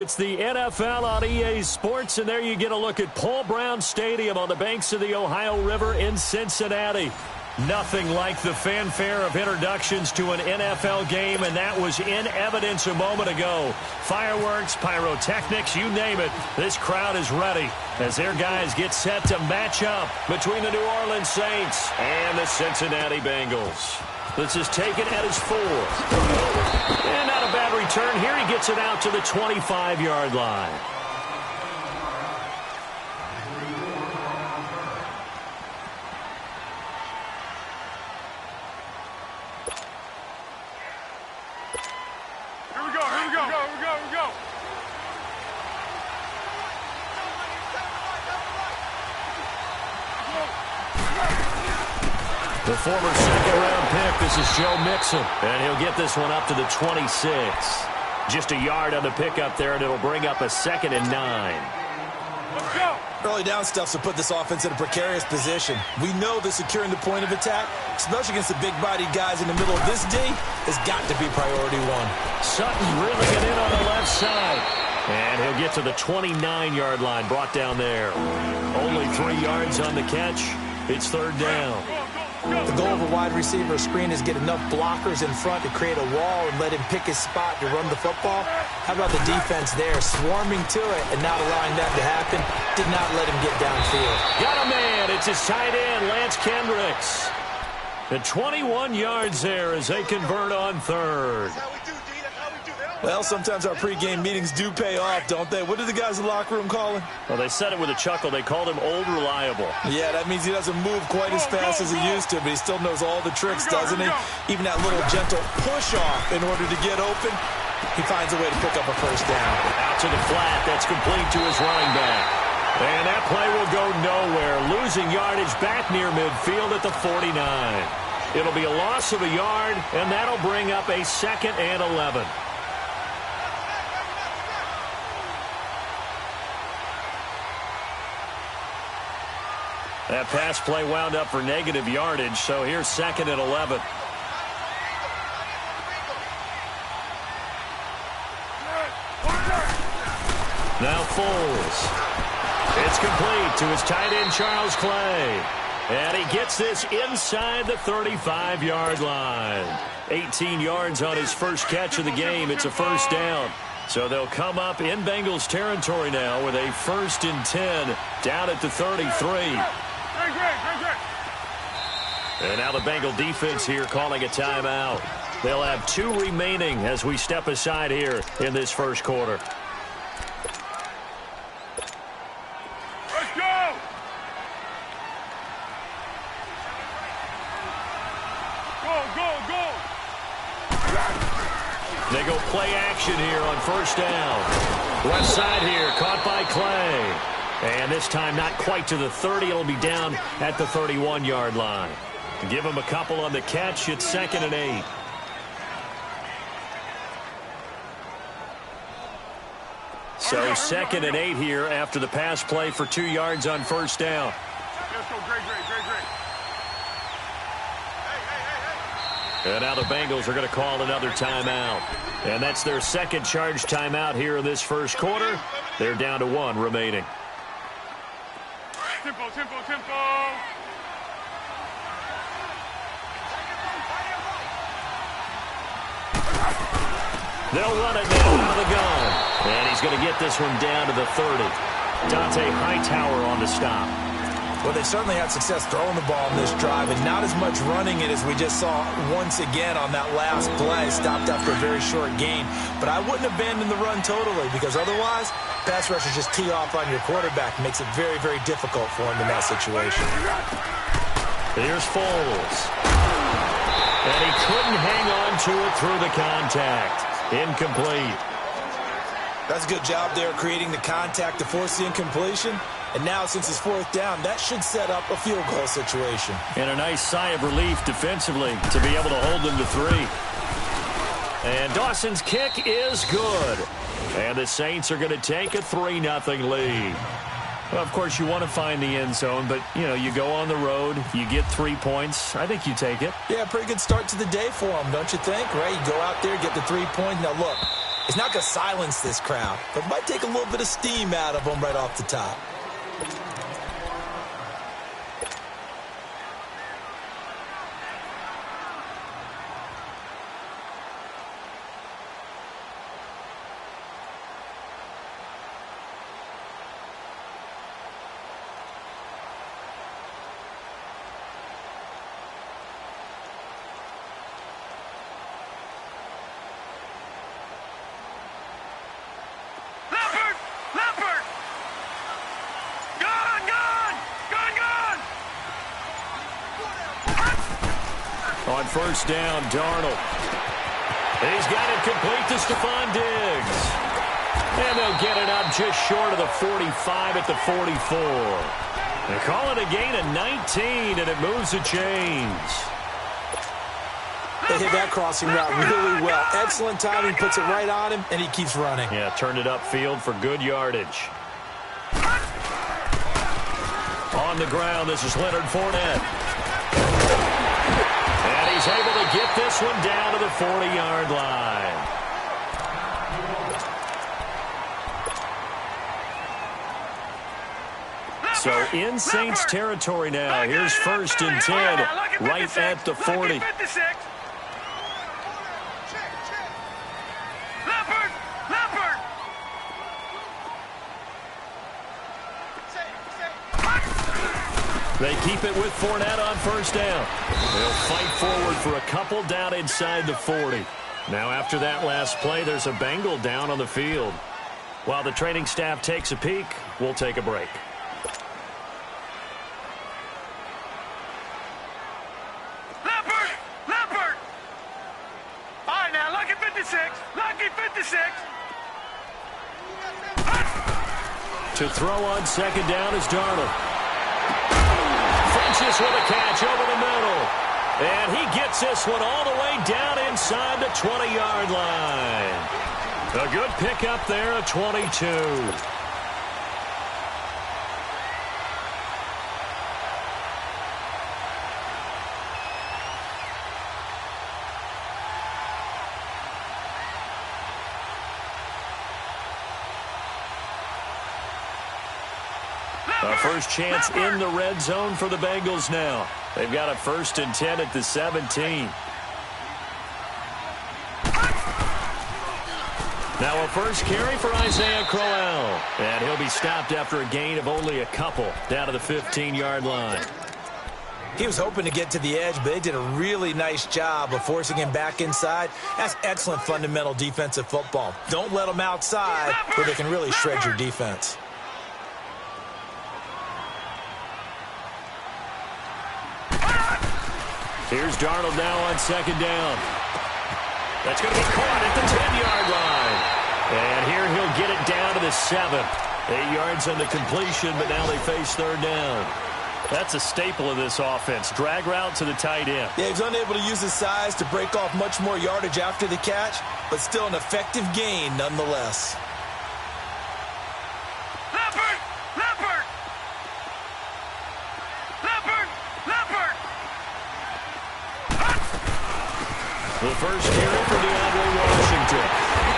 It's the NFL on EA Sports, and there you get a look at Paul Brown Stadium on the banks of the Ohio River in Cincinnati. Nothing like the fanfare of introductions to an NFL game, and that was in evidence a moment ago. Fireworks, pyrotechnics, you name it. This crowd is ready as their guys get set to match up between the New Orleans Saints and the Cincinnati Bengals. This is taken at his 4. And not a bad return here. He gets it out to the 25-yard line. Here we go, here we go, here we go, here we go. The former second-round pick, this is Joe Mixon, and he'll get this one up to the 26. Just a yard on the pickup there, and it'll bring up a 2nd and 9. Let's go. Early down stuff to put this offense in a precarious position. We know that securing the point of attack, especially against the big-bodied guys in the middle of this D, has got to be priority one. Sutton reeling it in on the left side. And he'll get to the 29-yard line, brought down there. Only 3 yards on the catch. It's 3rd down. The goal of a wide receiver screen is get enough blockers in front to create a wall and let him pick his spot to run the football. How about the defense there, swarming to it and not allowing that to happen? Did not let him get downfield. Got a man. It's his tight end, Lance Kendricks. The 21 yards there as they convert on 3rd. Well, sometimes our pregame meetings do pay off, don't they? What did the guys in the locker room call him? Well, they said it with a chuckle. They called him Old Reliable. Yeah, that means he doesn't move quite as fast as he used to, but he still knows all the tricks, doesn't he? Even that little gentle push-off in order to get open, he finds a way to pick up a 1st down. Out to the flat. That's complete to his running back. And that play will go nowhere. Losing yardage back near midfield at the 49. It'll be a loss of a yard, and that'll bring up a 2nd and 11. That pass play wound up for negative yardage, so here's 2nd and 11. Now Foles. It's complete to his tight end, Charles Clay. And he gets this inside the 35-yard line. 18 yards on his first catch of the game. It's a 1st down. So they'll come up in Bengals territory now with a 1st and 10 down at the 33. And now the Bengal defense here calling a timeout. They'll have 2 remaining as we step aside here in this 1st quarter. Let's go. Go, go, go. They go play action here on 1st down. Left side here, caught by Clay. And this time not quite to the 30. It'll be down at the 31-yard line. Give him a couple on the catch. It's 2nd and 8. So 2nd and 8 here after the pass play for 2 yards on 1st down. Let's go. Great. And now the Bengals are going to call another timeout. And that's their 2nd charge timeout here in this 1st quarter. They're down to 1 remaining. Tempo. They'll run it now out of the gun. And he's going to get this one down to the 30. Dante Hightower on the stop. Well, they certainly had success throwing the ball in this drive, and not as much running it as we just saw once again on that last play. Stopped after a very short gain. But I wouldn't abandon the run totally, because otherwise, pass rushers just tee off on your quarterback. It makes it very, very difficult for him in that situation. Here's Foles. And he couldn't hang on to it through the contact. Incomplete. That's a good job there creating the contact to force the incompletion. And now, since it's 4th down, that should set up a field goal situation. And a nice sigh of relief defensively to be able to hold them to 3. And Dawson's kick is good. And the Saints are going to take a 3-0 lead. Well, of course, you want to find the end zone, but, you go on the road, you get 3 points. I think you take it. Yeah, pretty good start to the day for them, don't you think? Right? You go out there, get the 3 points. Now, look, It's not going to silence this crowd, but it might take a little bit of steam out of them right off the top. On first down, Darnold. He's got it complete to Stephon Diggs. And they'll get it up just short of the 45 at the 44. They call it a gain of 19, and it moves the chains. They hit that crossing route really well. Excellent timing, puts it right on him, and he keeps running. Yeah, turned it upfield for good yardage. On the ground, this is Leonard Fournette. And he's able to get this one down to the 40-yard line. So in Saints territory now. Here's first and 10 right at the 40. They keep it with Fournette on first down. They'll fight forward for a couple down inside the 40. Now after that last play, there's a Bengal down on the field. While the training staff takes a peek, we'll take a break. Leopard! All right, now, lucky 56. Lucky 56. To throw on second down is Darnold. Frenches with a catch over the middle. And he gets this one all the way down inside the 20-yard line. A good pickup there, a 22. A first chance in the red zone for the Bengals now. They've got a first and 10 at the 17. Now a first carry for Isaiah Crowell. And he'll be stopped after a gain of only a couple down to the 15-yard line. He was hoping to get to the edge, but they did a really nice job of forcing him back inside. That's excellent fundamental defensive football. Don't let them outside where they can really shred your defense. Here's Darnold now on second down. That's going to be caught at the 10-yard line. And here he'll get it down to the 7. 8 yards on the completion, but now they face third down. That's a staple of this offense. Drag route to the tight end. Yeah, he's unable to use his size to break off much more yardage after the catch, but still an effective gain nonetheless. The first carry for DeAndre Washington.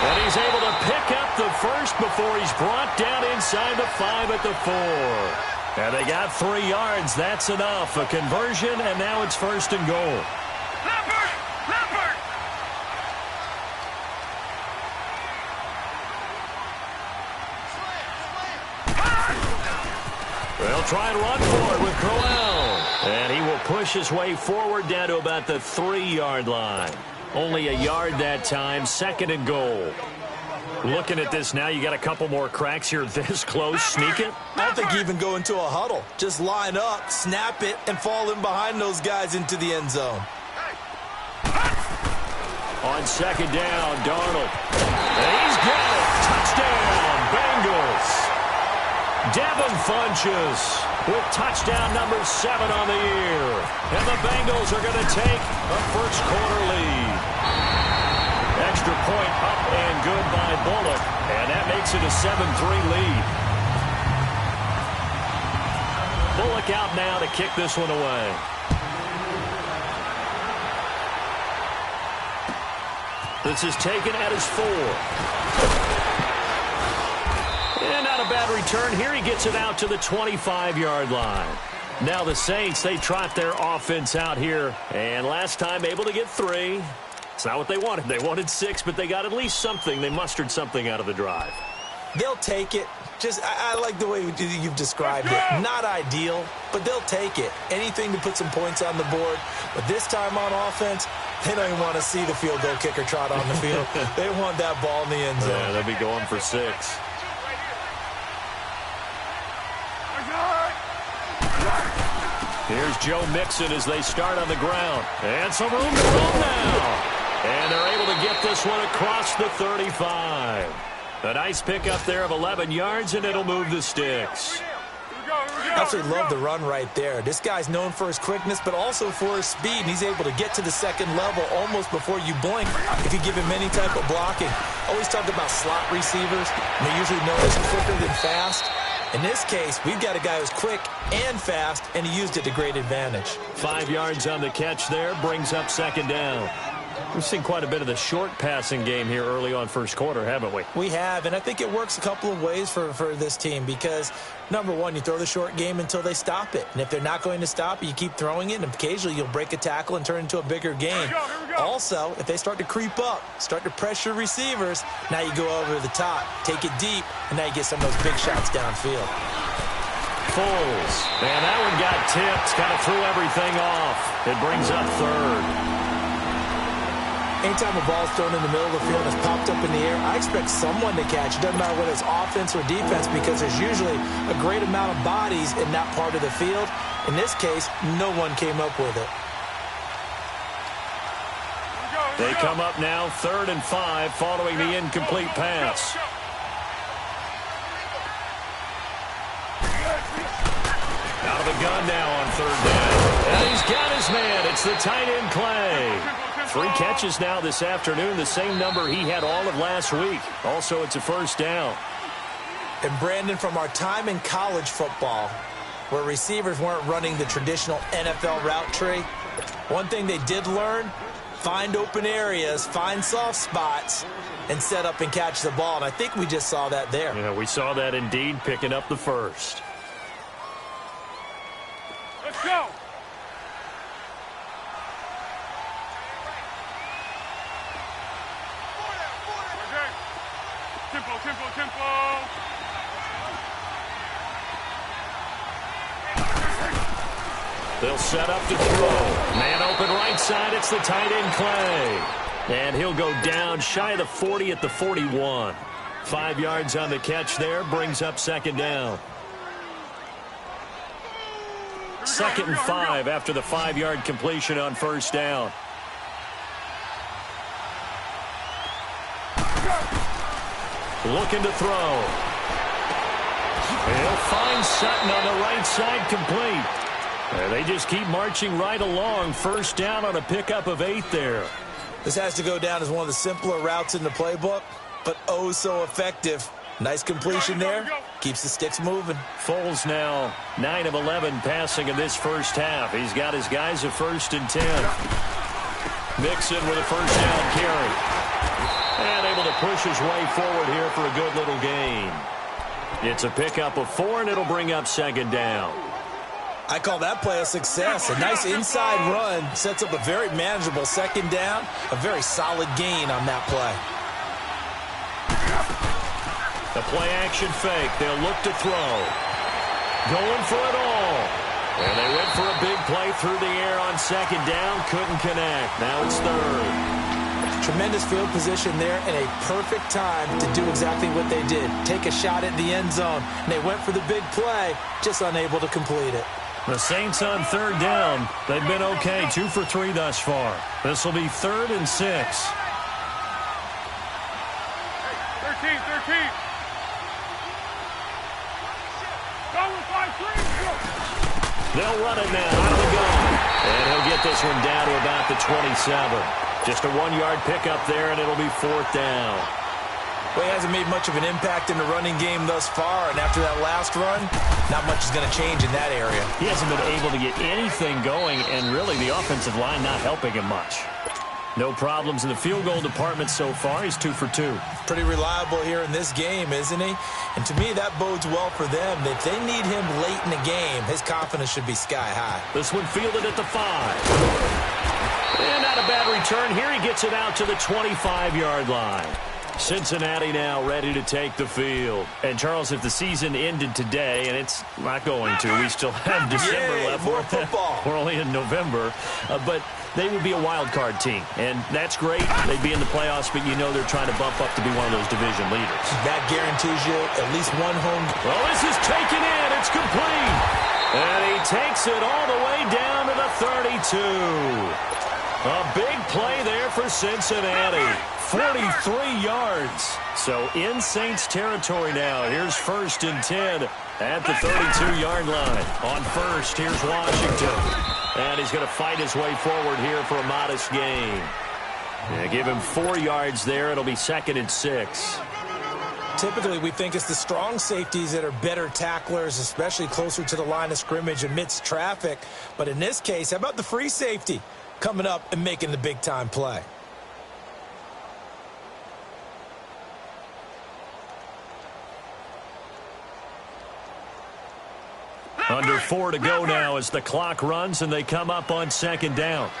And he's able to pick up the first before he's brought down inside the 5 at the 4. And they got 3 yards. That's enough. A conversion, and now it's first and goal. They'll try and run for it with Crowell. And he will push his way forward down to about the 3-yard line. Only a yard that time, second and goal. Looking at this now, you got a couple more cracks here this close. Sneak it? I don't think you even go into a huddle. Just line up, snap it, and fall in behind those guys into the end zone. On second down, Darnold. And he's got it. Touchdown, Bengals. Devin Funches with touchdown number 7 on the year. And the Bengals are going to take a first-quarter lead. Extra point up and good by Bullock. And that makes it a 7-3 lead. Bullock out now to kick this one away. This is taken at his 4. And not a bad return here. He gets it out to the 25-yard line. Now the Saints, they trot their offense out here. And last time able to get 3. It's not what they wanted. They wanted 6, but they got at least something. They mustered something out of the drive. They'll take it. I like the way you've described it. Not ideal, but they'll take it. Anything to put some points on the board. But this time on offense, they don't even want to see the field goal kicker trot on the field. They want that ball in the end zone. Yeah, they'll be going for 6. Here's Joe Mixon as they start on the ground. And some room to run now. And they're able to get this one across the 35. A nice pickup there of 11 yards, and it'll move the sticks. Absolutely love the run right there. This guy's known for his quickness, but also for his speed. And he's able to get to the second level almost before you blink if you give him any type of blocking. Always talk about slot receivers. And they're usually known as quicker than fast. In this case, we've got a guy who's quick and fast, and he used it to great advantage. 5 yards on the catch there, brings up second down. We've seen quite a bit of the short passing game here early on first quarter, haven't we? We have, and I think it works a couple of ways for this team because, number one, you throw the short game until they stop it. And if they're not going to stop it, you keep throwing it, and occasionally you'll break a tackle and turn it into a bigger game. Here we go. Also, if they start to creep up, start to pressure receivers, now you go over the top, take it deep, and now you get some of those big shots downfield. Foles. And that one got tipped, kind of threw everything off. It brings up third. Anytime a ball's thrown in the middle of the field and it's popped up in the air, I expect someone to catch. It doesn't matter whether it's offense or defense because there's usually a great amount of bodies in that part of the field. In this case, no one came up with it. They come up now 3rd and 5 following the incomplete pass. Out of the gun now on 3rd down. And he's got his man. It's the tight end Clay. 3 catches now this afternoon, the same number he had all of last week. Also, it's a first down. And Brandon, from our time in college football, where receivers weren't running the traditional NFL route tree, one thing they did learn, find open areas, find soft spots, and set up and catch the ball. And I think we just saw that there. Yeah, we saw that indeed, picking up the first. Let's go. Tempo. They'll set up to throw. Man open right side. It's the tight end Clay. And he'll go down shy of the 40 at the 41. 5 yards on the catch there. Brings up second down. 2nd and 5 after the 5-yard completion on first down. Looking to throw. He'll find Sutton on the right side, complete. They just keep marching right along. First down on a pickup of 8 there. This has to go down as one of the simpler routes in the playbook, but oh so effective. Nice completion there. Keeps the sticks moving. Foles now 9 of 11 passing in this first half. He's got his guys at 1st and 10. Mixon with a first down carry. And able to push his way forward here for a good little gain. It's a pickup of 4, and it'll bring up second down. I call that play a success. A nice inside run sets up a very manageable second down. A very solid gain on that play. The play-action fake. They'll look to throw. Going for it all. And they went for a big play through the air on second down. Couldn't connect. Now it's 3rd. Tremendous field position there and a perfect time to do exactly what they did. Take a shot at the end zone. And they went for the big play, just unable to complete it. The Saints on 3rd down. They've been okay. 2 for 3 thus far. This will be 3rd and 6. 13. Go with 5-3. They'll run it now out of the gun. And he'll get this one down to about the 27. Just a 1-yard pickup there, and it'll be 4th down. Well, he hasn't made much of an impact in the running game thus far, and after that last run, not much is going to change in that area. He hasn't been able to get anything going, and really the offensive line not helping him much. No problems in the field goal department so far. He's 2 for 2. Pretty reliable here in this game, isn't he? And to me, that bodes well for them. If they need him late in the game, his confidence should be sky high. This one fielded at the 5. And not a bad return here. He gets it out to the 25-yard line. Cincinnati now ready to take the field. And, Charles, if the season ended today, and it's not going to, we still have December left. More football. We're only in November. But they would be a wild card team. And that's great. They'd be in the playoffs, but you know they're trying to bump up to be one of those division leaders. That guarantees you at least one home. Well, this is taken in. It's complete. And he takes it all the way down to the 32. A big play there for Cincinnati. 43 yards. So in Saints territory now. Here's 1st and 10 at the 32-yard line. On first, here's Washington. And he's going to fight his way forward here for a modest gain. Yeah, give him 4 yards there. It'll be 2nd and 6. Typically, we think it's the strong safeties that are better tacklers, especially closer to the line of scrimmage amidst traffic. But in this case, how about the free safety coming up and making the big-time play? Under 4 to go now as the clock runs and they come up on 2nd down.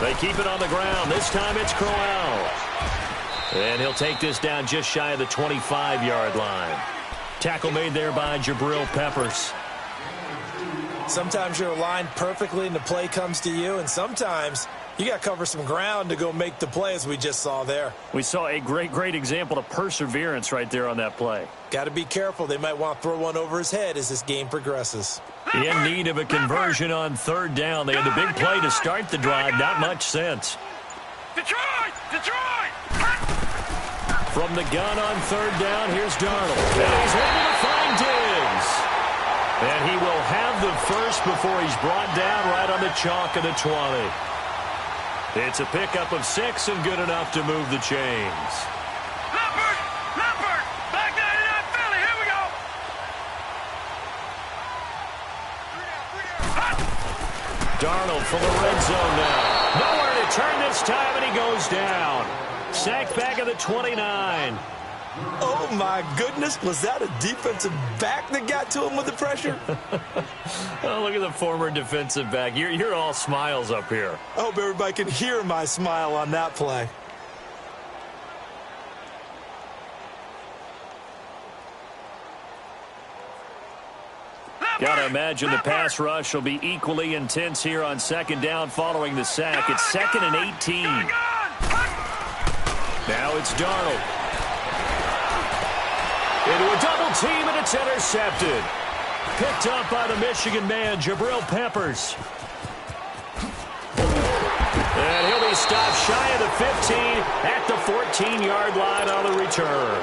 They keep it on the ground. This time it's Crowell. And he'll take this down just shy of the 25-yard line. Tackle made there by Jabril Peppers. Sometimes you're aligned perfectly and the play comes to you, and sometimes you got to cover some ground to go make the play, as we just saw there. We saw a great example of perseverance right there on that play. Got to be careful. They might want to throw one over his head as this game progresses. In need of a conversion on 3rd down. They had the big play to start the drive. Not much sense. Detroit! From the gun on 3rd down, here's Darnold. And he's able to find Diggs. And he will have the first before he's brought down right on the chalk of the 20. It's a pickup of 6 and good enough to move the chains. Leopard! Back 99 Philly, here we go! Darnold from the red zone now. Nowhere to turn this time, and he goes down. Sacked back at the 29. Oh, my goodness. Was that a defensive back that got to him with the pressure? Oh, look at the former defensive back. You're all smiles up here. I hope everybody can hear my smile on that play. Got to imagine the pass rush will be equally intense here on 2nd down following the sack. It's 2nd and 18. Now it's Darnold. Into a double team, and it's intercepted. Picked up by the Michigan man, Jabril Peppers. And he'll be stopped shy of the 15 at the 14-yard line on the return.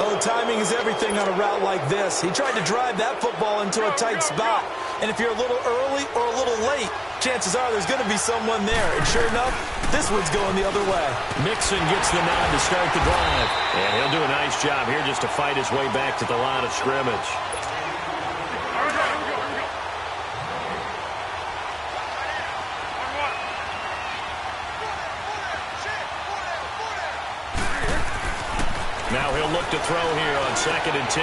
Oh, timing is everything on a route like this. He tried to drive that football into a tight spot. And if you're a little early or a little late, chances are there's going to be someone there. And sure enough, this one's going the other way. Mixon gets the nod to start the drive. And he'll do a nice job here just to fight his way back to the line of scrimmage. Now he'll look to throw here on 2nd and 10.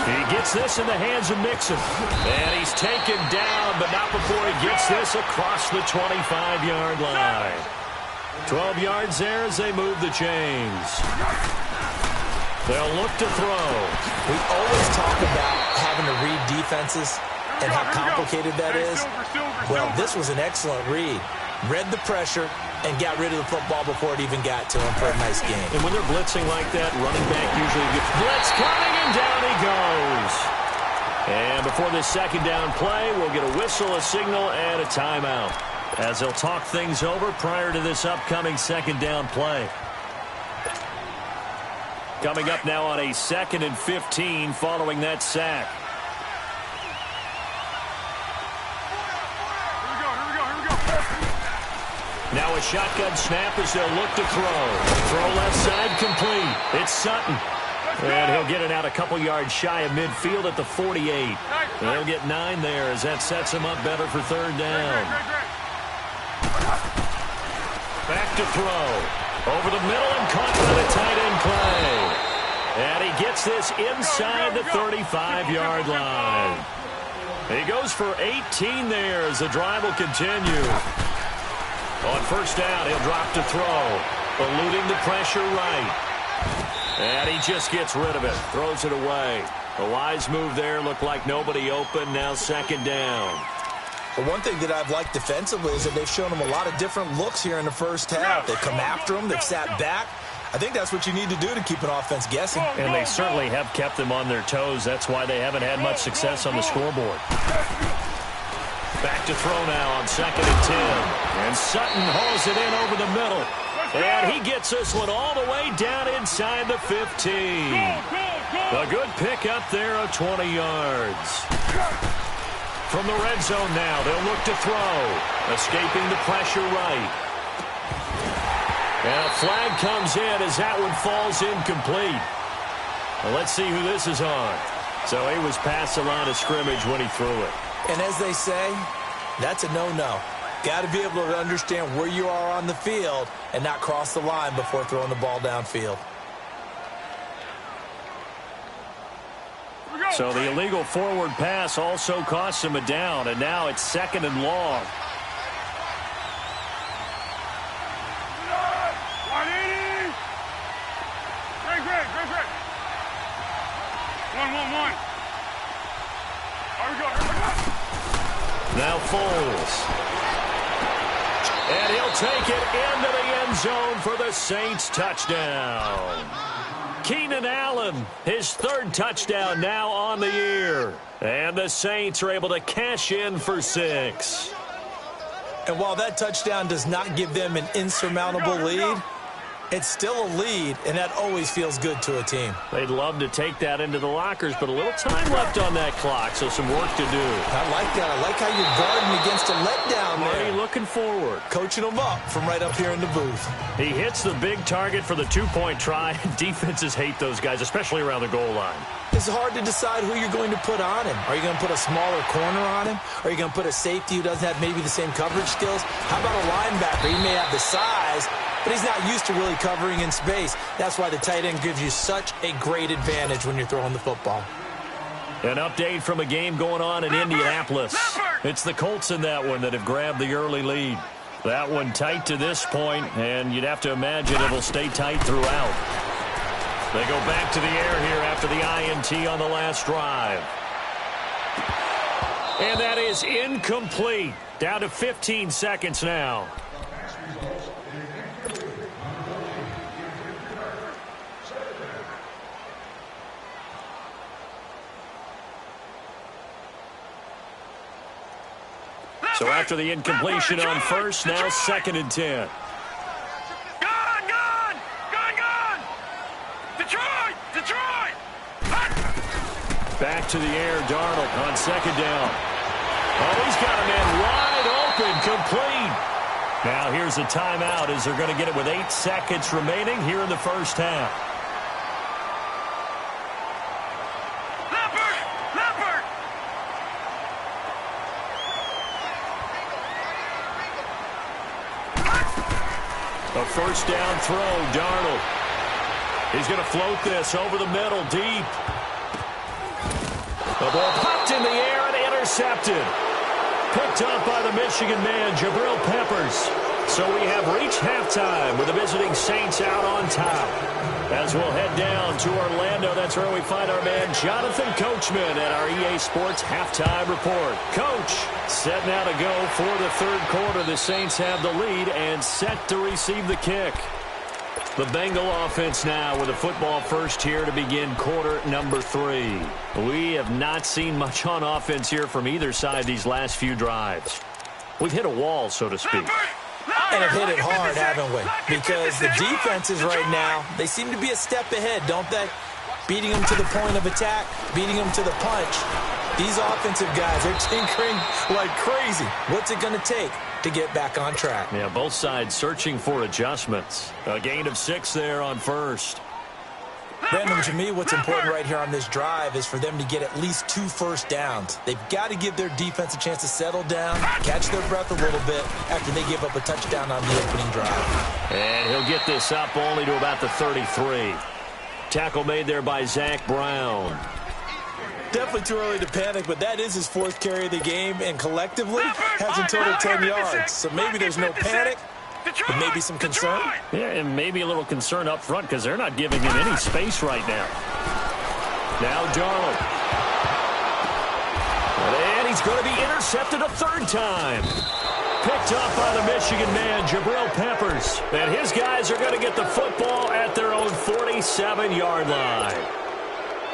He gets this in the hands of Mixon. And he's taken down, but not before he gets this across the 25-yard line. 12 yards there as they move the chains. They'll look to throw. We always talk about having to read defenses and how complicated that is. Well, this was an excellent read. Read the pressure and got rid of the football before it even got to him for a nice game. And when they're blitzing like that, running back usually gets blitz coming, and down he goes. And before this 2nd down play, we'll get a whistle, a signal, and a timeout as they'll talk things over prior to this upcoming 2nd down play. Coming up now on a 2nd and 15 following that sack. Now a shotgun snap as they'll look to throw. Throw left side complete. It's Sutton. And he'll get it out a couple yards shy of midfield at the 48. They'll get 9 there as that sets them up better for third down. Back to throw. Over the middle and caught by the tight end play. And he gets this inside the 35-yard line. He goes for 18 there as the drive will continue. On first down, he'll drop to throw. Eluding the pressure right. And he just gets rid of it. Throws it away. A wise move there. Looked like nobody open. Now second down. Well, one thing that I've liked defensively is that they've shown them a lot of different looks here in the first half. They've come after them. They've sat back. I think that's what you need to do to keep an offense guessing. And they certainly have kept them on their toes. That's why they haven't had much success on the scoreboard. Back to throw now on second and 10. And Sutton hauls it in over the middle. And he gets this one all the way down inside the 15. A good pick up there of 20 yards. From the red zone now, they'll look to throw. Escaping the pressure right. And a flag comes in as that one falls incomplete. Well, let's see who this is on. So he was past the line of scrimmage when he threw it. And as they say, that's a no-no. Got to be able to understand where you are on the field and not cross the line before throwing the ball downfield. So the illegal forward pass also costs him a down, and now it's second and long. Now Foles. And he'll take it into the end zone for the Saints touchdown. Keenan Allen, his third touchdown now on the year. And the Saints are able to cash in for 6. And while that touchdown does not give them an insurmountable lead, it's still a lead, and that always feels good to a team. They'd love to take that into the lockers, but a little time left on that clock, so some work to do. I like that. I like how you're guarding against a letdown there. Marty looking forward. Coaching them up from right up here in the booth. He hits the big target for the 2-point try. Defenses hate those guys, especially around the goal line. It's hard to decide who you're going to put on him. Are you going to put a smaller corner on him? Or are you going to put a safety who doesn't have maybe the same coverage skills? How about a linebacker? He may have the size, but he's not used to really covering in space. That's why the tight end gives you such a great advantage when you're throwing the football. An update from a game going on in Indianapolis. It's the Colts in that one that have grabbed the early lead. That one tight to this point, and you'd have to imagine it'll stay tight throughout. They go back to the air here after the INT on the last drive. And that is incomplete. Down to 15 seconds now. So after the incompletion on first, now second and 10. Back to the air, Darnold on second down. Oh, he's got a man wide open, complete. Now here's a timeout as they're going to get it with 8 seconds remaining here in the first half. A first down throw, Darnold. He's going to float this over the middle, deep. The ball popped in the air and intercepted. Picked up by the Michigan man, Jabril Peppers. So we have reached halftime with the visiting Saints out on top. As we'll head down to Orlando, that's where we find our man Jonathan Coachman at our EA Sports Halftime Report. Coach, set now to go for the third quarter. The Saints have the lead and set to receive the kick. The Bengal offense now with a football first here to begin quarter number 3. We have not seen much on offense here from either side these last few drives. We've hit a wall, so to speak. And have hit it hard, haven't we? Because the defenses right now, they seem to be a step ahead, don't they? Beating them to the point of attack, beating them to the punch. These offensive guys are tinkering like crazy. What's it going to take to get back on track? Yeah, both sides searching for adjustments. A gain of 6 there on first. Brandon, to me, what's important right here on this drive is for them to get at least 2 first downs. They've got to give their defense a chance to settle down, catch their breath a little bit after they give up a touchdown on the opening drive. And he'll get this up only to about the 33. Tackle made there by Zach Brown. Definitely too early to panic, but that is his 4th carry of the game, and collectively has a total 10 yards. So maybe there's no panic, but maybe some concern. Yeah, and maybe a little concern up front because they're not giving him any space right now. Now Darnold. And he's going to be intercepted a 3rd time. Picked up by the Michigan man, Jabril Peppers. And his guys are going to get the football at their own 47-yard line.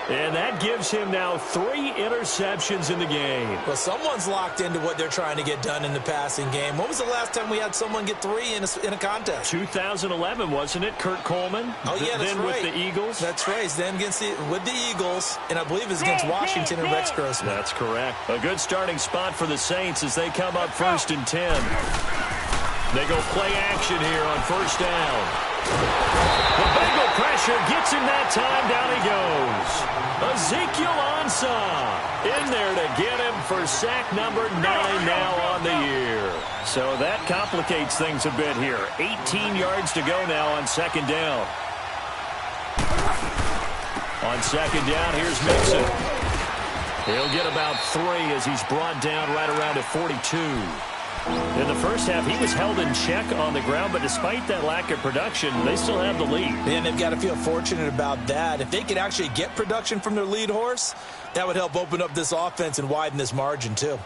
And that gives him now 3 interceptions in the game. Well, someone's locked into what they're trying to get done in the passing game. When was the last time we had someone get 3 in a contest? 2011, wasn't it? Kurt Coleman? Oh, yeah, that's then right. With the Eagles? That's right. Then with the Eagles, and I believe it's against Washington and Rex Grossman. That's correct. A good starting spot for the Saints as they come up 1st and 10. They go play action here on 1st down. The Bengal pressure gets him that time. Down he goes. Ezekiel Ansah in there to get him for sack number 9 now on the year. So that complicates things a bit here. 18 yards to go now on 2nd down. On 2nd down, here's Mixon. He'll get about 3 as he's brought down right around at 42. In the first half, he was held in check on the ground, but despite that lack of production, they still have the lead. And they've got to feel fortunate about that. If they could actually get production from their lead horse, that would help open up this offense and widen this margin, too.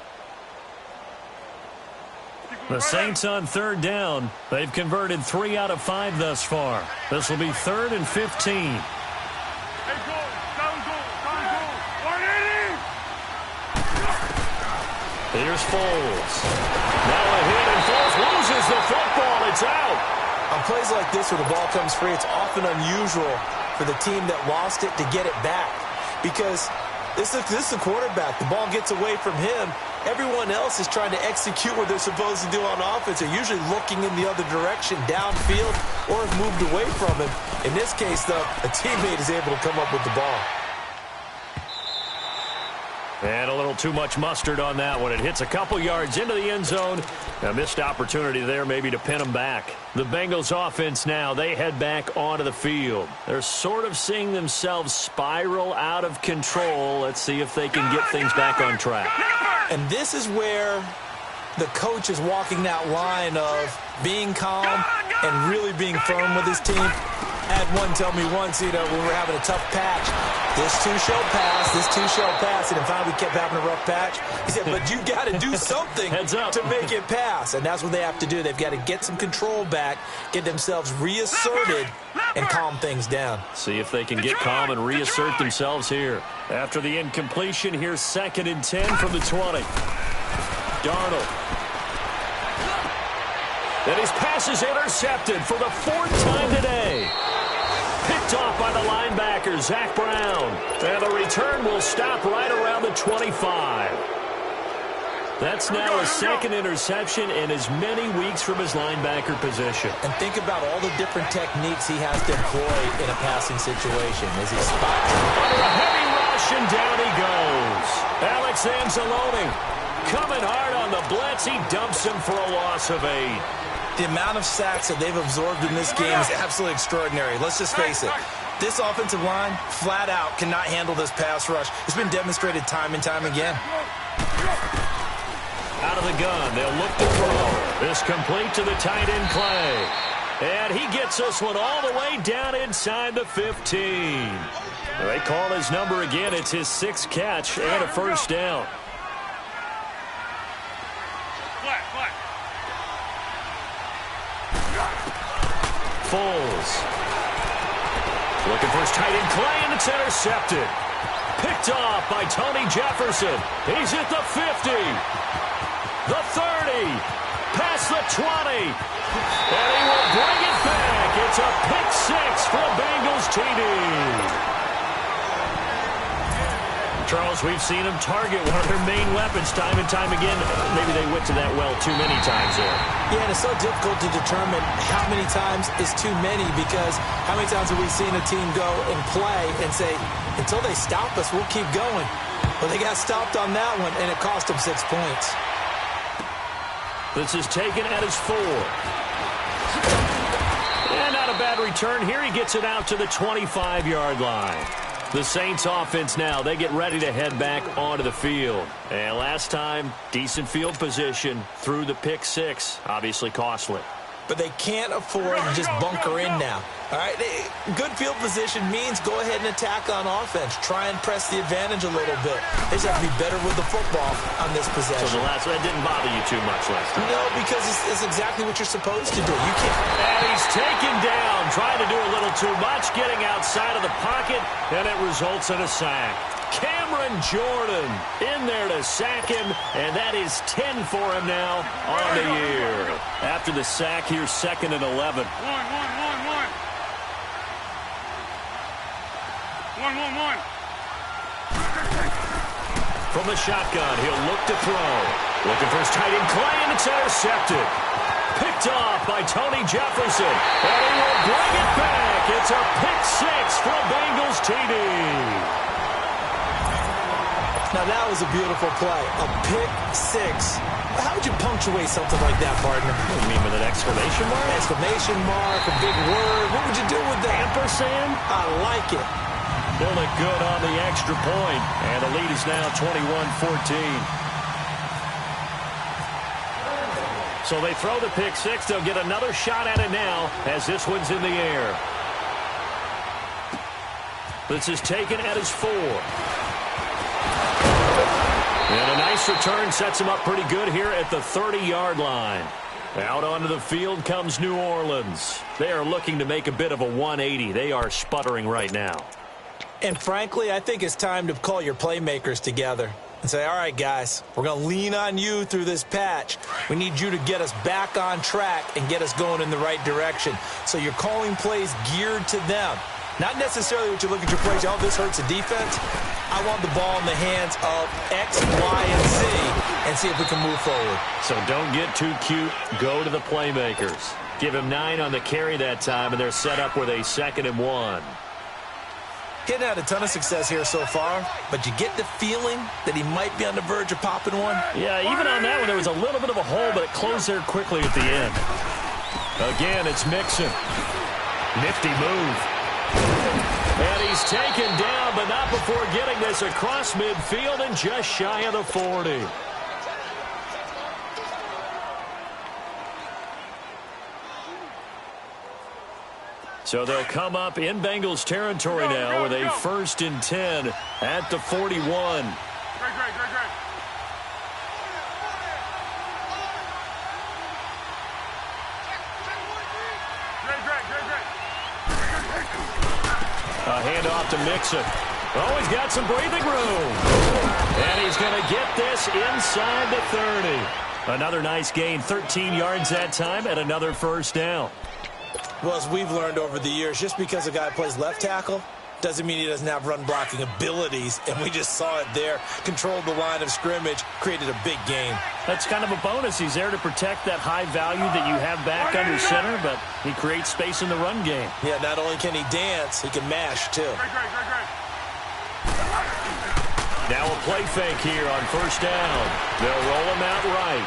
The Saints on 3rd down. They've converted 3 out of 5 thus far. This will be 3rd and 15. Here's Foles. Now a hit, and Foles loses the football. It's out. On plays like this where the ball comes free, it's often unusual for the team that lost it to get it back. Because this is a quarterback. The ball gets away from him. Everyone else is trying to execute what they're supposed to do on offense. They're usually looking in the other direction, downfield, or have moved away from him. In this case, though, a teammate is able to come up with the ball. And a little too much mustard on that one. It hits a couple yards into the end zone. A missed opportunity there maybe to pin them back. The Bengals offense now, they head back onto the field. They're sort of seeing themselves spiral out of control. Let's see if they can get things back on track. And this is where the coach is walking that line of being calm and really being firm with his team. I had one tell me once, when we were having a tough patch, this too shall pass, this too shall pass, and finally we kept having a rough patch. He said, but you got to do something to make it pass, and that's what they have to do. They've got to get some control back, get themselves reasserted, and calm things down. See if they can get calm and reassert themselves here. After the incompletion, here's 2nd and 10 from the 20. Darnold. And his pass is intercepted for the 4th time today. Picked off by the linebacker, Zach Brown. And the return will stop right around the 25. That's now his 2nd interception in as many weeks from his linebacker position. And think about all the different techniques he has to employ in a passing situation. As he spots under a heavy rush, and down he goes. Alex Anzalone coming hard on the blitz. He dumps him for a loss of 8. The amount of sacks that they've absorbed in this game is absolutely extraordinary. Let's just face it. This offensive line, flat out, cannot handle this pass rush. It's been demonstrated time and time again. Out of the gun, they'll look to throw. This complete to the tight end Clay. And he gets this one all the way down inside the 15. They call his number again. It's his 6th catch and a 1st down. Foles. Looking for his tight end Clay, and it's intercepted. Picked off by Tony Jefferson. He's at the 50. The 30. Past the 20. And he will bring it back. It's a pick 6 for a Bengals TD. Charles, we've seen them target one of their main weapons time and time again. Maybe they went to that well too many times there. Yeah, and it's so difficult to determine how many times is too many, because how many times have we seen a team go and play and say, until they stop us, we'll keep going. Well, they got stopped on that one, and it cost them 6 points. This is taken at his 4. And not a bad return here. He gets it out to the 25-yard line. The Saints offense now, they get ready to head back onto the field. And last time, decent field position through the pick 6. Obviously costly. But they can't afford to just bunker in now. All right, good field position means go ahead and attack on offense. Try and press the advantage a little bit. They just have to be better with the football on this possession. So that didn't bother you too much last time? No, because it's exactly what you're supposed to do. You can't. And he's taken down, trying to do a little too much, getting outside of the pocket, and it results in a sack. Cameron Jordan in there to sack him, and that is 10 for him now on the year. After the sack, here's 2nd and 11. One. From the shotgun, he'll look to throw. Looking for his tight end, Clay, and it's intercepted. Picked off by Tony Jefferson, and he will bring it back. It's a pick 6 for a Bengals TD. Now, that was a beautiful play. A pick 6. How would you punctuate something like that, partner? What do you mean, with an exclamation mark? Exclamation mark, a big word. What would you do with that? Ampersand? I like it. Build it good on the extra point. And the lead is now 21-14. So they throw the pick 6. They'll get another shot at it now as this one's in the air. This is taken at his 4. And a nice return sets him up pretty good here at the 30-yard line. Out onto the field comes New Orleans. They are looking to make a bit of a 180. They are sputtering right now. And frankly, I think it's time to call your playmakers together and say, all right, guys, we're going to lean on you through this patch. We need you to get us back on track and get us going in the right direction. So you're calling plays geared to them. Not necessarily what you look at your plays, oh, this hurts the defense. I want the ball in the hands of X, Y, and Z and see if we can move forward. So don't get too cute. Go to the playmakers. Give him 9 on the carry that time, and they're set up with a 2nd and 1. Getting had a ton of success here so far, but you get the feeling that he might be on the verge of popping one. Yeah, even on that one, there was a little bit of a hole, but it closed there quickly at the end. Again, it's Mixon. Nifty move. And he's taken down, but not before getting this across midfield and just shy of the 40. So they'll come up in Bengals territory now with a 1st and 10 at the 41. Great. A handoff to Mixon. Oh, he's got some breathing room. And he's going to get this inside the 30. Another nice gain, 13 yards that time, and another 1st down. Well, as we've learned over the years, just because a guy plays left tackle doesn't mean he doesn't have run-blocking abilities, and we just saw it there. Controlled the line of scrimmage, created a big game. That's kind of a bonus. He's there to protect that high value that you have back under center, but he creates space in the run game. Yeah, not only can he dance, he can mash, too. Great. Now a play fake here on 1st down. They'll roll him out right.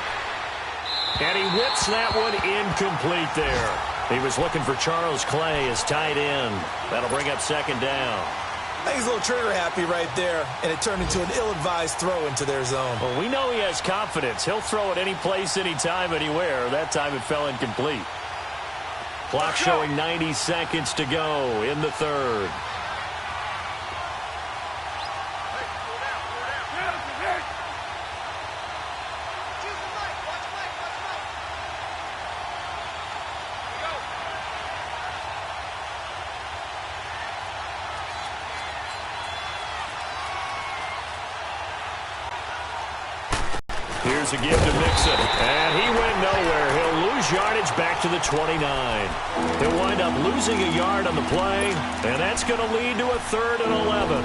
And he whips that one incomplete there. He was looking for Charles Clay as tight end. That'll bring up 2nd down. I think he's a little trigger happy right there, and it turned into an ill-advised throw into their zone. Well, we know he has confidence. He'll throw it any place, anytime, anywhere. That time it fell incomplete. Clock showing 90 seconds to go in the 3rd. Here's a give to Mixon, and he went nowhere. He'll lose yardage back to the 29. He'll wind up losing a yard on the play, and that's going to lead to a 3rd and 11.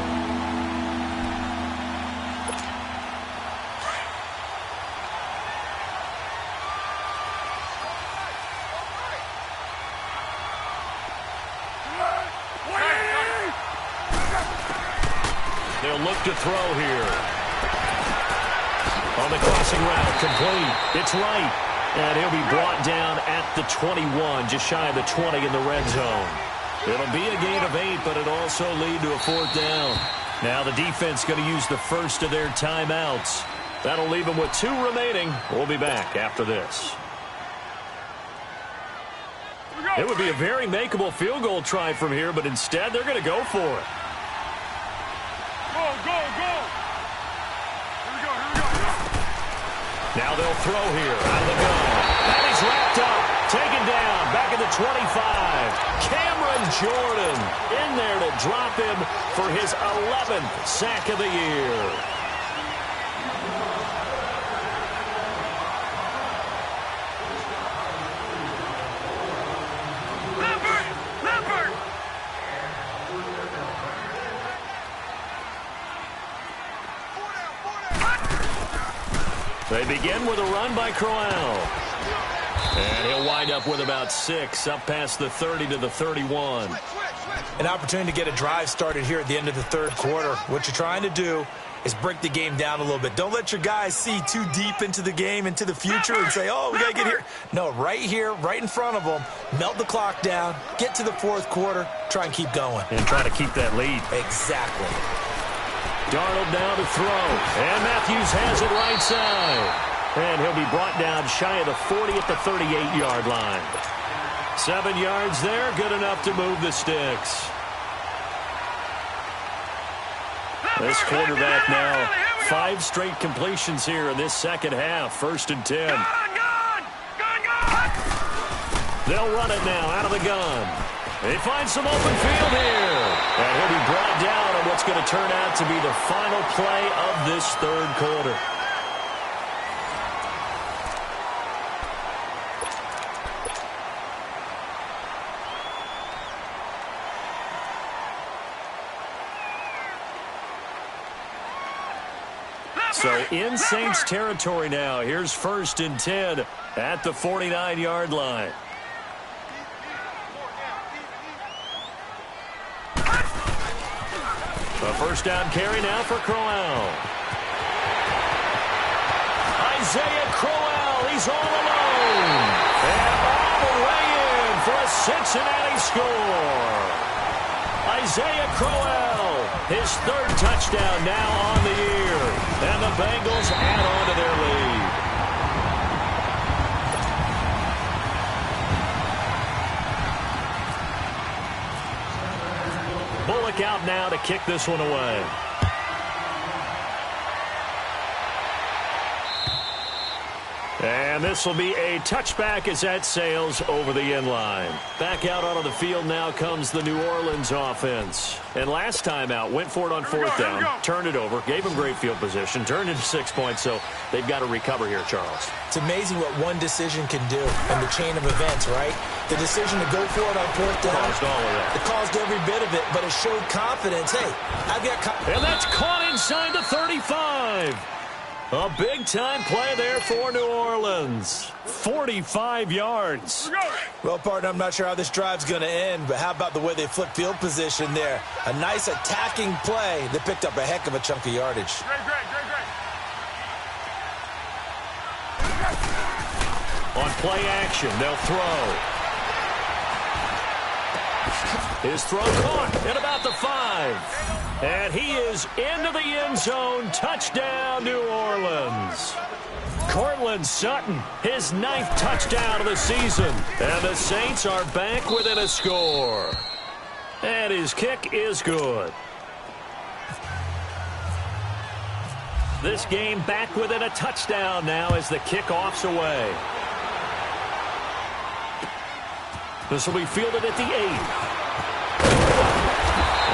look to throw here. On the crossing route, complete. It's right. And he'll be brought down at the 21, just shy of the 20 in the red zone. It'll be a gain of 8, but it'll also lead to a 4th down. Now the defense going to use the first of their timeouts. That'll leave them with 2 remaining. We'll be back after this. It would be a very makeable field goal try from here, but instead they're going to go for it. Go, go, go. Here we go, here we go. Now they'll throw here out of the gun. And he's wrapped up, taken down, back at the 25. Cameron Jordan in there to drop him for his 11th sack of the year. They begin with a run by Crowell. And he'll wind up with about 6, up past the 30 to the 31. An opportunity to get a drive started here at the end of the 3rd quarter. What you're trying to do is break the game down a little bit. Don't let your guys see too deep into the game, into the future, and say, oh, we got to get here. No, right here, right in front of them, melt the clock down, get to the 4th quarter, try and keep going. And try to keep that lead. Exactly. Darnold down to throw. And Matthews has it right side. And he'll be brought down shy of the 40 at the 38-yard line. 7 yards there, good enough to move the sticks. This quarterback now, 5 straight completions here in this second half. 1st and 10. They'll run it now out of the gun. They find some open field here. And he'll be brought down on what's going to turn out to be the final play of this 3rd quarter. So in Saints territory now. Here's 1st and 10 at the 49-yard line. A 1st down carry now for Crowell. Isaiah Crowell, he's all alone. And all the way in for a Cincinnati score. Isaiah Crowell, his 3rd touchdown now on the year. And the Bengals add on to their lead. Bullock out now to kick this one away. And this will be a touchback as that sails over the end line. Back out onto the field now comes the New Orleans offense. And last time out, went for it on 4th down, turned it over, gave them great field position, turned into 6 points, so they've got to recover here, Charles. It's amazing what one decision can do in the chain of events, right? The decision to go for it on 4th down. Caused all of that. It caused every bit of it, but it showed confidence. Hey, I've got confidence. And that's caught inside the 35. A big-time play there for New Orleans. 45 yards. Well, partner, I'm not sure how this drive's going to end, but how about the way they flipped field position there? A nice attacking play that picked up a heck of a chunk of yardage. On play action, they'll throw. His throw caught at about the 5. And he is into the end zone. Touchdown, New Orleans. Cortland Sutton, his 9th touchdown of the season. And the Saints are back within a score. And his kick is good. This game back within a touchdown now as the kickoff's away. This will be fielded at the 8.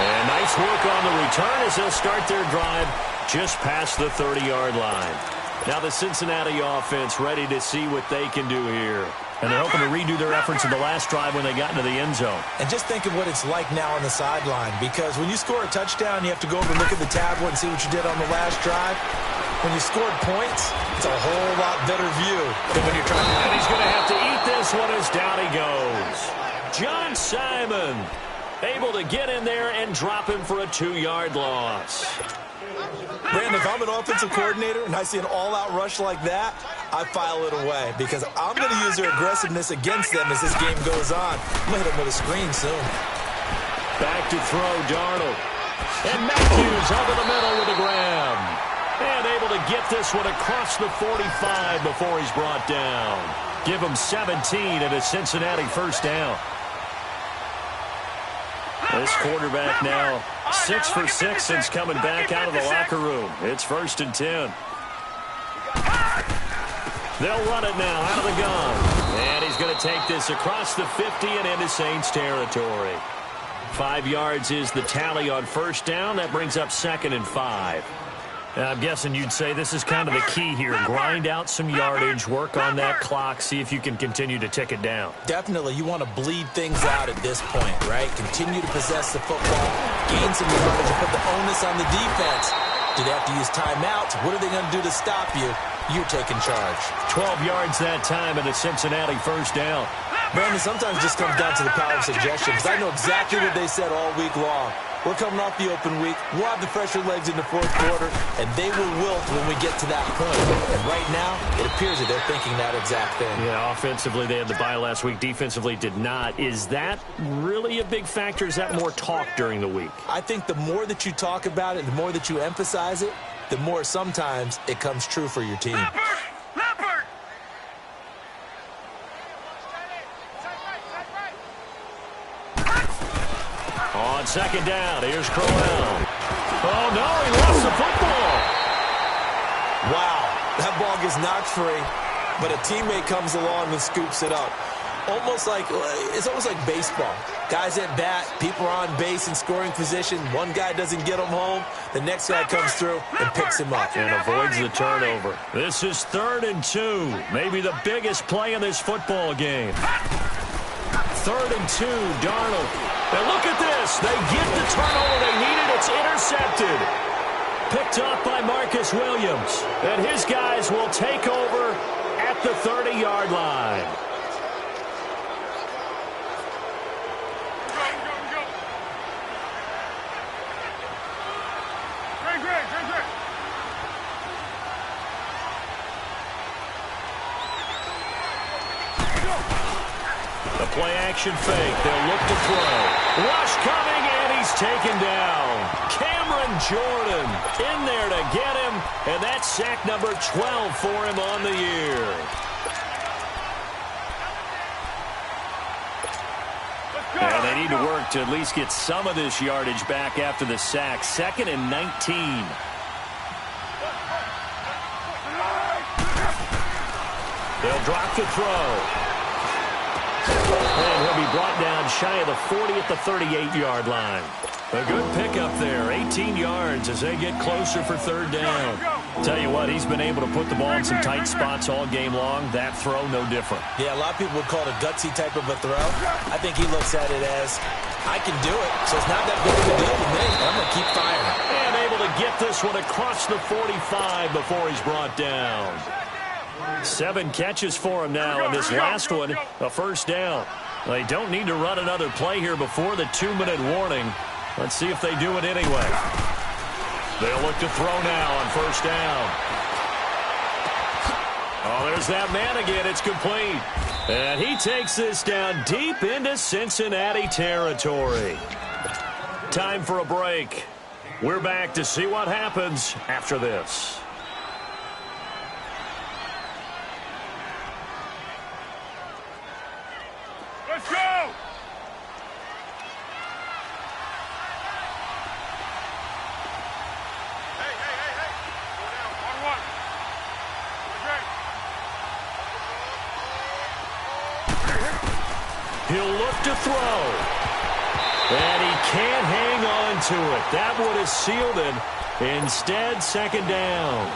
And nice work on the return as they'll start their drive just past the 30-yard line. Now the Cincinnati offense ready to see what they can do here. And they're hoping to redo their efforts in the last drive when they got into the end zone. And just think of what it's like now on the sideline, because when you score a touchdown, you have to go over and look at the tablet and see what you did on the last drive. When you scored points, it's a whole lot better view than when you're trying to... And he's going to have to eat this one as down he goes. John Simon able to get in there and drop him for a 2-yard loss. Brandon, if I'm an offensive coordinator and I see an all-out rush like that, I file it away because I'm going to use their aggressiveness against them as this game goes on. I'm going to hit them with a screen soon. Back to throw, Darnold. And Matthews over the middle with a grab. And able to get this one across the 45 before he's brought down. Give him 17 at a Cincinnati first down. This quarterback now 6 for 6 since coming back out of the locker room. It's 1st and 10. They'll run it now out of the gun. And he's going to take this across the 50 and into Saints territory. 5 yards is the tally on first down. That brings up 2nd and 5. I'm guessing you'd say this is kind of the key here. Grind out some yardage, work on that clock, see if you can continue to tick it down. Definitely. You want to bleed things out at this point, right? Continue to possess the football, gain some yardage, and put the onus on the defense. Do they have to use timeouts? What are they going to do to stop you? You're taking charge. 12 yards that time at a Cincinnati first down. Brandon, sometimes it just comes down to the power of suggestion because I know exactly what they said all week long. We're coming off the open week. We'll have the fresher legs in the fourth quarter, and they will wilt when we get to that point. And right now, it appears that they're thinking that exact thing. Yeah, offensively, they had the bye last week. Defensively, did not. Is that really a big factor? Is that more talk during the week? I think the more that you talk about it, the more that you emphasize it, the more sometimes it comes true for your team. On second down, here's Crowell. Oh, no, he lost the football. Wow, that ball gets knocked free, but a teammate comes along and scoops it up. It's almost like baseball. Guys at bat, people are on base in scoring position. One guy doesn't get him home. The next guy comes through and picks him up. And avoids the turnover. This is 3rd and 2. Maybe the biggest play in this football game. 3rd and 2, Darnold. And look at this. They get the turnover they needed. It's intercepted. Picked up by Marcus Williams. And his guys will take over at the 30-yard line. The play-action fake. They'll look to throw. Rush coming, and he's taken down. Cameron Jordan in there to get him, and that's sack number 12 for him on the year. And they need to work to at least get some of this yardage back after the sack. 2nd and 19. They'll drop to throw. And he'll be brought down shy of the 40 at the 38-yard line. A good pickup there, 18 yards as they get closer for 3rd down. Tell you what, he's been able to put the ball in some tight spots all game long. That throw, no different. Yeah, a lot of people would call it a gutsy type of a throw. I think he looks at it as, I can do it, so it's not that big of a deal to me. I'm going to keep firing. And able to get this one across the 45 before he's brought down. 7 catches for him now, and this last one, a first down. They don't need to run another play here before the 2-minute warning. Let's see if they do it anyway. They'll look to throw now on first down. Oh, there's that man again. It's complete. And he takes this down deep into Cincinnati territory. Time for a break. We're back to see what happens after this. Let's go! He'll look to throw. And he can't hang on to it. That would have sealed it. Instead, 2nd down.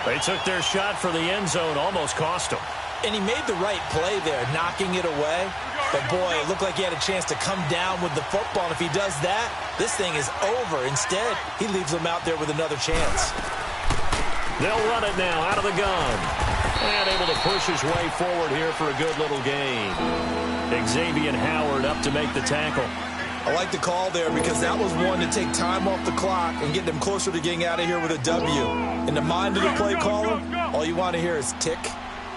They took their shot for the end zone, almost cost them. And he made the right play there, knocking it away. But, boy, it looked like he had a chance to come down with the football. And if he does that, this thing is over. Instead, he leaves them out there with another chance. They'll run it now out of the gun. And able to push his way forward here for a good little gain. Xavier Howard up to make the tackle. I like the call there because that was one to take time off the clock and get them closer to getting out of here with a W. In the mind of the play caller, all you want to hear is tick,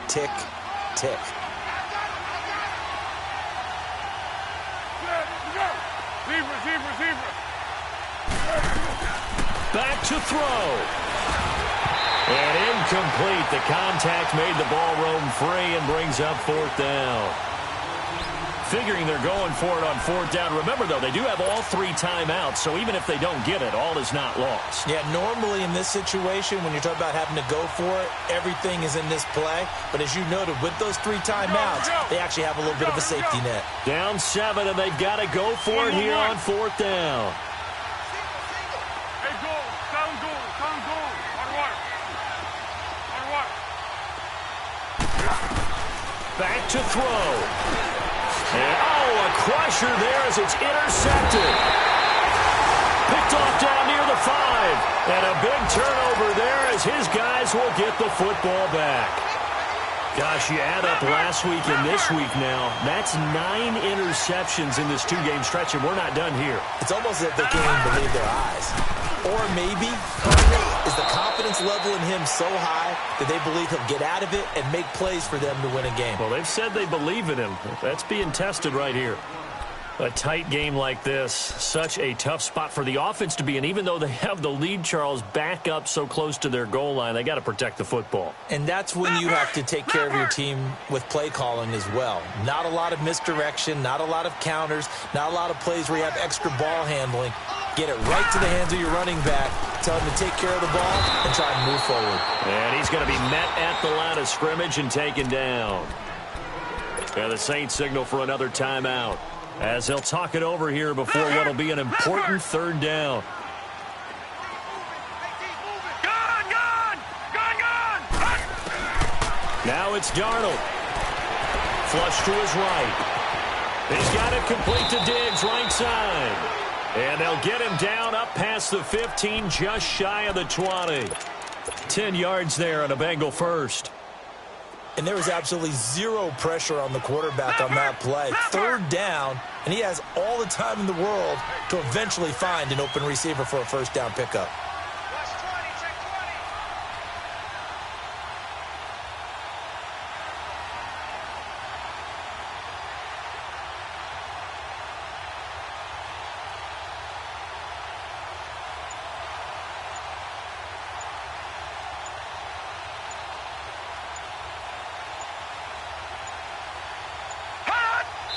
tick, tick. Back to throw. And incomplete. The contact made the ball roam free and brings up 4th down. Figuring they're going for it on 4th down. Remember, though, they do have all 3 timeouts, so even if they don't get it, all is not lost. Yeah, normally in this situation, when you're talking about having to go for it, everything is in this play. But as you noted, with those 3 timeouts, they actually have a little bit of a safety net. Down 7, and they've got to go for it here on 4th down. Hey, goal. Sound goal. Sound goal. Back to throw. And, a crusher there as it's intercepted. Picked off down near the 5. And a big turnover there as his guys will get the football back. Gosh, you add up last week and this week now. That's 9 interceptions in this 2-game stretch, and we're not done here. It's almost as if they can't even believe their eyes. Or maybe is the confidence level in him so high that they believe he'll get out of it and make plays for them to win a game. Well, they've said they believe in him. That's being tested right here. A tight game like this, such a tough spot for the offense to be in. Even though they have the lead, Charles, back up so close to their goal line, they got to protect the football. And that's when you have to take care of your team with play calling as well. Not a lot of misdirection, not a lot of counters, not a lot of plays where you have extra ball handling. Get it right to the hands of your running back, tell him to take care of the ball, and try and move forward. And he's going to be met at the line of scrimmage and taken down. And the Saints signal for another timeout, as he'll talk it over here before what will be an important 3rd down. Now it's Darnold. Flush to his right. He's got it complete to Diggs, right side. And they'll get him down up past the 15, just shy of the 20. 10 yards there on a Bengal first. And there was absolutely 0 pressure on the quarterback on that play. 3rd down, and he has all the time in the world to eventually find an open receiver for a 1st down pickup.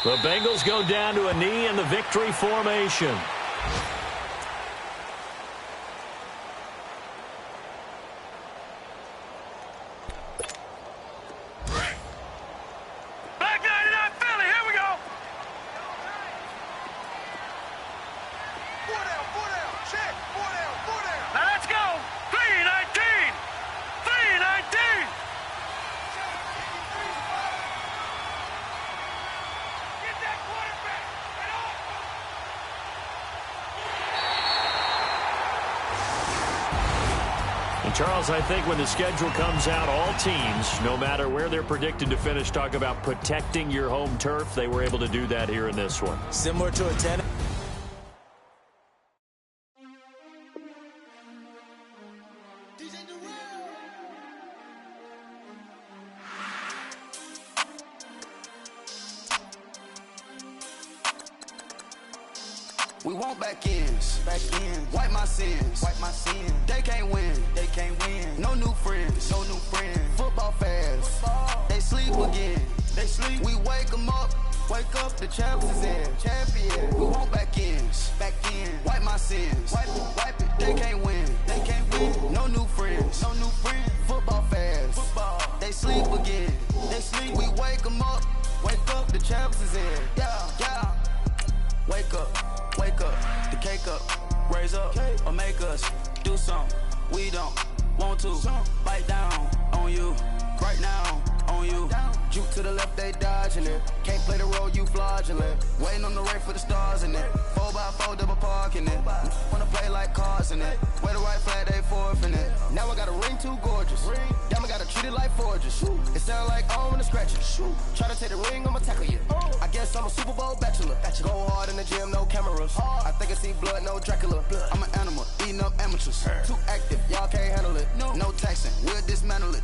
The Bengals go down to a knee in the victory formation. Back 99 Philly, here we go. 4 down, check, 4 down. Now let's go. 3-19. 3-19. And Charles, I think when the schedule comes out, all teams, no matter where they're predicted to finish, talk about protecting your home turf. They were able to do that here in this one. Similar to a 10. We want back ends, wipe my sins, They can't win, No new friends, Football fans, they sleep again, We wake them up, the champions is in, We want back ends, wipe my sins, wipe it, They can't win, No new friends, Football fans, they sleep again, We wake them up, the champions is in, yeah. Wake up, the cake up, raise up, or make us do something we don't want to. Bite down on you, right now on you. Juke to the left, they dodging it. Can't play the role, you fraudulent. Waiting on the rain for the stars in it. 4x4 double parking it. Wanna play like cars in it. Wear the right flag, they forfeiting it. Now I got a ring too gorgeous. Damn, I gotta treat it like forges. It sound like I'm in the scratches. Try to take the ring, I'ma tackle you. I guess I'm a Super Bowl bachelor. Go hard in the gym, no cameras. I think I see blood, no Dracula. I'm an animal, eating up amateurs. Too active, y'all can't handle it. No taxing, we'll dismantle it.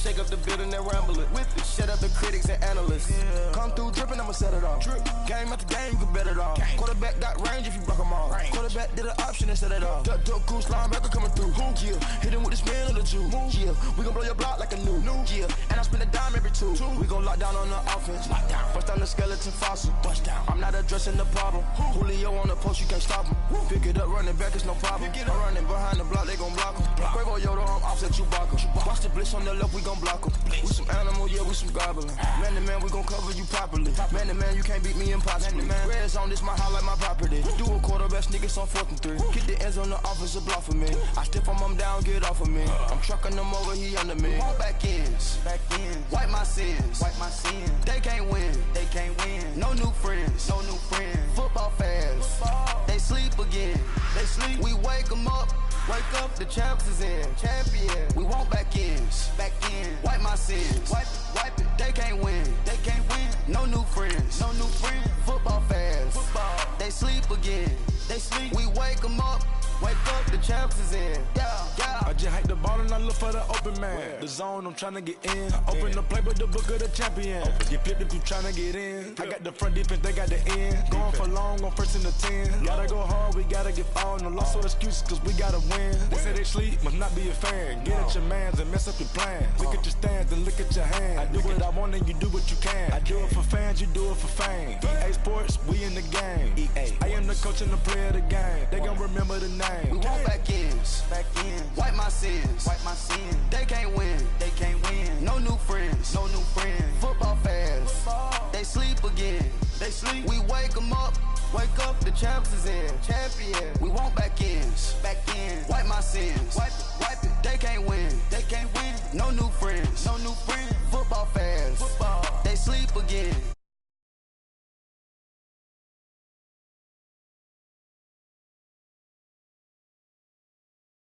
Shake up the building and ramble it. Shut up the critics and analysts. Come through dripping, I'ma set it off. Game after game, you can bet it off. Quarterback got range if you block them all. Quarterback did an option and set it off. Duck goose linebacker coming through. Yeah, hit him with this man on the Jew. Yeah, we gon' blow your block like a new. Yeah, and I spend a dime every two. We gon' lock down on the offense. Bust down the skeleton fossil. I'm not addressing the problem. Julio on the post, you can't stop him. Pick it up, running back, it's no problem. I'm running behind the block, they gon' block him. Quavo Yoda, I'm offset Chewbacca. Watch the blitz on the left, we gon' block him. We some animal, yeah, we some goblin. Man to man, we gon' cover you properly. Man to man, you can't beat me impossibly. Red zone, this my highlight, my property. Do a quarterback, niggas on 4th and 3. Get the ends on the offensive block for me. I step on them down, get off of me. I'm trucking them over, he under me. All back ends, wipe my sins, They can't win, No new friends, Football fans, they sleep again. We wake them up. Wake up, the champs is in. Champion. We want back ends. Wipe my sins. Wipe it. They can't win. No new friends. Football fans. They sleep again. We wake them up. Wake up, the champs is in. Yeah. I just hike the ball and I look for the open man. The zone, I'm trying to get in. Open the playbook, the book of the champion. Get flipped if you trying to get in. I got the front defense, they got the end. Going for long, on 1st and the 10. Gotta go hard, we gotta get all. No loss or excuses, cause we gotta win. They say they sleep, must not be a fan. Get at your mans and mess up your plans. Look at your stands and look at your hands. I do what I want and you do what you can. I do it for fans, you do it for fame. EA Sports, we in the game. I am the coach and the player of the game. They gon' remember the name. We want back ends. Wipe my sins. They can't win. No new friends. Football fans. They sleep again. We wake them up. Wake up, the champs is in. Champion. We want back ends. Wipe my sins. Wipe it. They can't win. No new friends. Football fans. They sleep again.